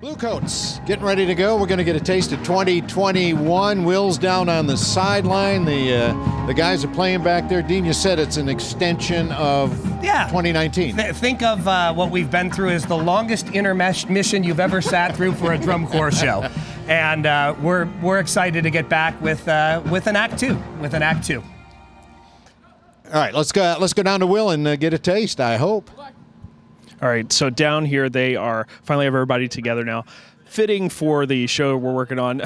Bluecoats getting ready to go. We're going to get a taste of 2021. Will's down on the sideline. The guys are playing back there. Dean, you said it's an extension of 2019. Think of what we've been through as the longest intermission you've ever sat through for a drum corps show, and we're excited to get back with an act two. All right, let's go down to Will and get a taste. I hope. All right, so down here they are finally have everybody together now. Fitting for the show we're working on,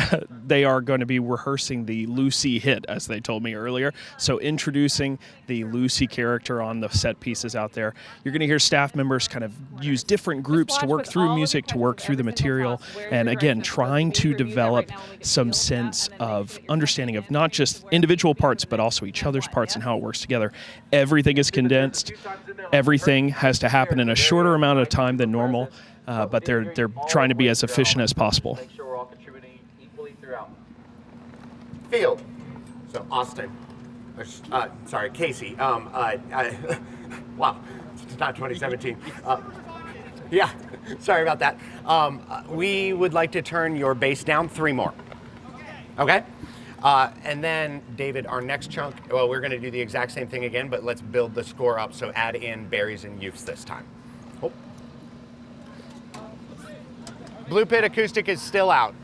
they are going to be rehearsing the Lucy hit, as they told me earlier. So introducing the Lucy character on the set pieces out there. You're going to hear staff members kind of use different groups to work through music, to work through the material, and again, trying to develop some sense of understanding of not just individual parts, but also each other's parts and how it works together. Everything is condensed. Everything has to happen in a shorter amount of time than normal. But they're trying to be as efficient as possible. Make sure we're all contributing equally throughout. Field. So Austin. Casey. Wow, it's not 2017. Yeah, sorry about that. We would like to turn your bass down 3 more. Okay? And then, David, our next chunk, well, we're going to do the exact same thing again, but let's build the score up, so add in berries and youths this time. Oh. Blue Pit acoustic is still out.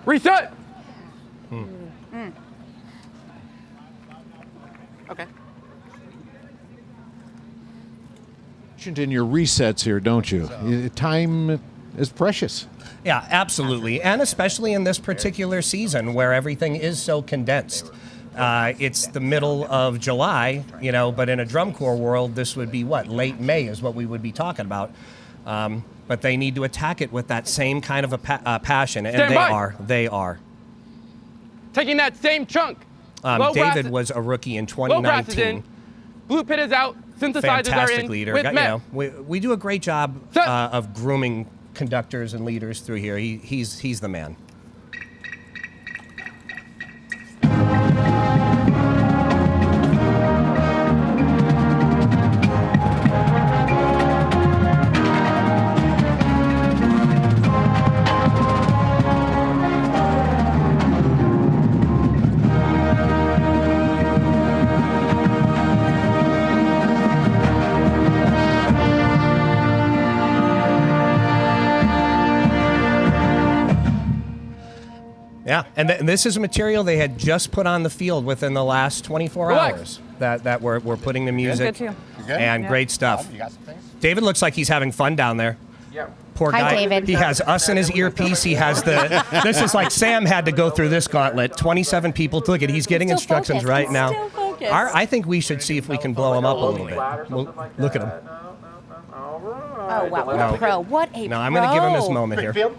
Reset! Okay. In your resets here, don't you? Time is precious. Yeah, absolutely, and especially in this particular season where everything is so condensed. It's the middle of July, but in a drum corps world, this would be late May is what we would be talking about. But they need to attack it with that same kind of a passion, and they are. Taking that same chunk. David was a rookie in 2019. Blue Pit is out. Synthesizers Fantastic are in. leader. We do a great job of grooming conductors and leaders through here. He's the man. Yeah, and this is a material they had just put on the field within the last 24 hours that we're putting the music. Good too. And great stuff. You got some things? David looks like he's having fun down there. Yeah. Poor guy. Hi, David. He has us in his earpiece. He has this is like Sam had to go through this gauntlet. 27 people. Look at he's getting instructions right now. I think we should see if we can blow him up a little bit. Look at him. Oh, wow. What a pro. What a pro. No, I'm going to give him his moment here. Field?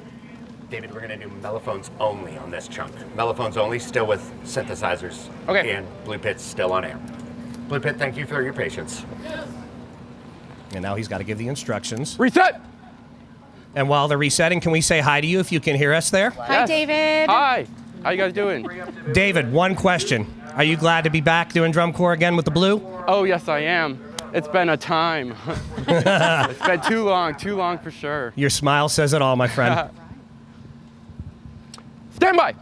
David, we're going to do mellophones only on this chunk. Mellophones only, still with synthesizers. Okay. And Blue Pit's still on air. Blue Pit, thank you for your patience. And now he's got to give the instructions. Reset! And while they're resetting, can we say hi to you if you can hear us there? Hi, David. Hi. How you guys doing? David, one question. Are you glad to be back doing drum corps again with the Blue? Oh, yes, I am. It's been a time. It's been too long for sure. Your smile says it all, my friend. Stand by.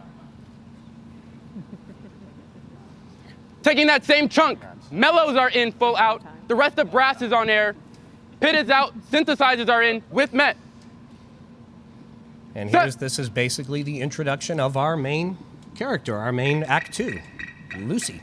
Taking that same chunk. Mellows are in, full out. The rest of brass is on air. Pit is out. Synthesizers are in with Met. And this is basically the introduction of our main character, our main Act 2, Lucy.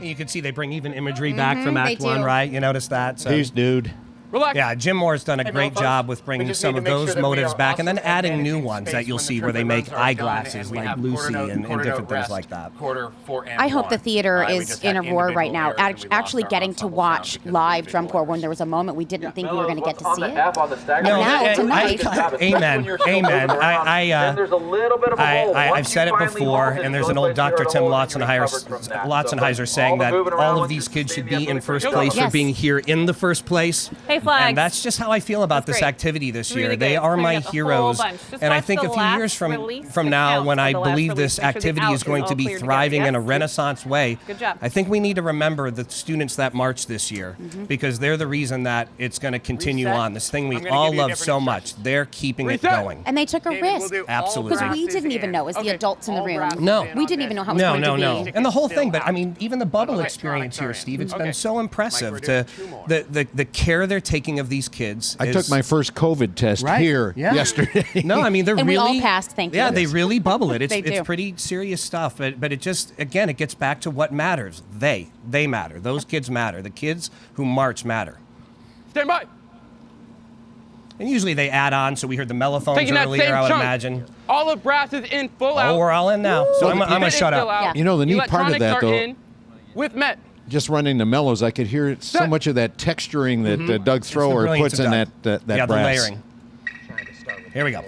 You can see they bring even imagery back from Act 1, right? You notice that? So. Peace, dude. Relax. Yeah, Jim Moore's done a Hey, great folks, job with we bringing just some need of to make those sure that we motives are back and then awesome adding and new managing ones space that you'll when the see where they trumpet make runs are done eyeglasses and we like have Lucy quarter note, and quarter different note things rest, like that. Quarter, 4, and I hope 1. the theater We is just in a had roar right now. individual errors and we Actually lost our getting to ensemble watch sound because of live individual drum corps when errors. there was a moment we didn't think we were going to get to see it. No, now and tonight- amen. I've said it before, and there's an old Dr. Tim Lotzenheiser saying that all of these kids should be in first place for Yes. being here in the first place. Hey, Flags. And that's just how I feel about this great. activity this year. Really they good. are my Clearing up a whole heroes. bunch. Just And I watch think the a few last years release from that now, counts when on I the last believe release. this Make sure the activity out is going all to be cleared thriving together. in a Yes? Renaissance way, Good job. I think we need to remember the students that marched this year because they're the reason that it's going to continue Reset. on. This thing we I'm gonna all give you love different so much. instructions. They're keeping Reset. it going. And they took a David, we'll risk. do Absolutely. Because we brasses didn't even in. know as the Okay, adults in the all room. brasses No. in We on didn't even know how it was No, going no, to no. be. And the whole Still thing, but I out. mean, even the bubble Okay, experience here, electronics are Steve, it's in. been Okay. so impressive Mike, to we're doing 2 more. the care they're taking of these kids. I took my first COVID test Right. here Yeah. yesterday. No, I mean they're And we really all passed, thank Yeah, you. they really bubble it. It's They do. pretty serious stuff, but it just again it gets back to what matters. They matter. Those kids matter. The kids who march matter. Stand by. And usually they add on. So we heard the mellophones Taking that earlier. same I would chunk. imagine. All of brass is in full out. Oh, we're all in now. So I'm Pit gonna is shut still up. out. You know, the neat part of Electronics that, are though- in with Met. Just running the mellows, I could hear so Set. much of that texturing that Doug It's the Thrower brilliance puts of in Doug. that Yeah, the brass. layering. Here we go.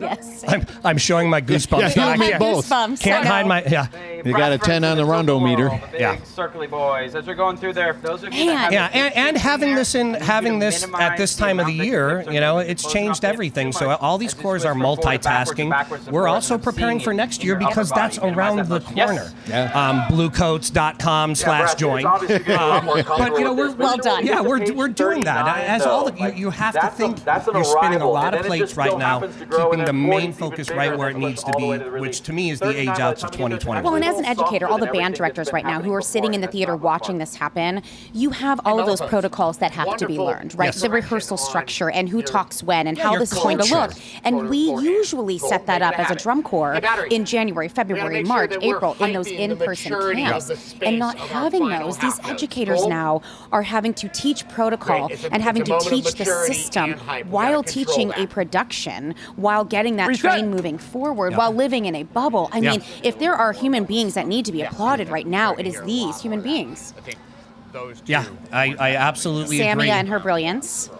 Yes. I'm showing my goosebumps. Yeah, I you me can't, both. Goosebumps. can't I hide know. my yeah. You got a 10 on the rondo meter. Yeah. Circly boys, as they're going through there, those of you that Man. have Yeah, and having this I need you to at this minimize time of the amount year, that you know, you're it's closing changed up everything. too So much. all these As you cores switch are from forward to backwards to multitasking. backwards to We're forward, also and I'm preparing seeing for it next in year your upper because that's body. Minimize around that the motion. Yes. corner. Yeah. Bluecoats.com/join. But you know, Well done. Yeah, we're doing that. As all the you have to think you're spinning a lot of plates right now, keeping the main focus right where it needs to be, which to me is the age outs of 2021. Well, and as an educator, all the band directors right now who are sitting in the theater watching this happen, you have all of those protocols that have to be learned, right? Yes. The rehearsal structure and who talks when and Yeah, how your this is going to culture. look. And we usually set that up as a drum corps in January, February, make sure March, that we're April in those heightening the in-person maturity of camps. the space And not of our having final those, these half notes. educators Bold. now are having to teach protocol Great. It's a- and having it's a to moment of teach the maturity system and hype. We while gotta control teaching that. a production, while getting that Reset. train moving forward, Yeah. while living in a bubble. I Yeah. mean, if there are human beings that need to be applauded right now, it is these human beings. I think those two. Yeah, I absolutely agree. Samia and her brilliance.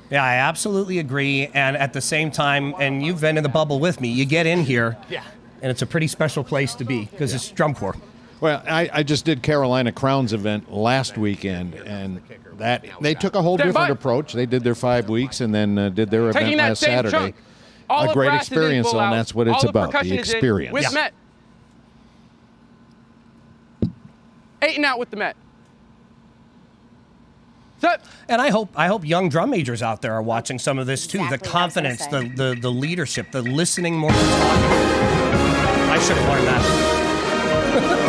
Yeah, I absolutely agree. And at the same time, and you've been in the bubble with me, you get in here, Yeah. and it's a pretty special place to be because it's drum corps. Well, I just did Carolina Crowns event last weekend, and that they took a whole Stand different by. approach. They did their 5 weeks and then did their event Taking that last same Saturday. chunk. All A of great brass is in experience, full and out. that's what it's All about, the percussion is in experience. with Yeah. Met. 8 and out with the Met. Set. And I hope young drum majors out there are watching some of this too. Exactly The what I was gonna confidence, say. the leadership, the listening more than talking. I should have learned that.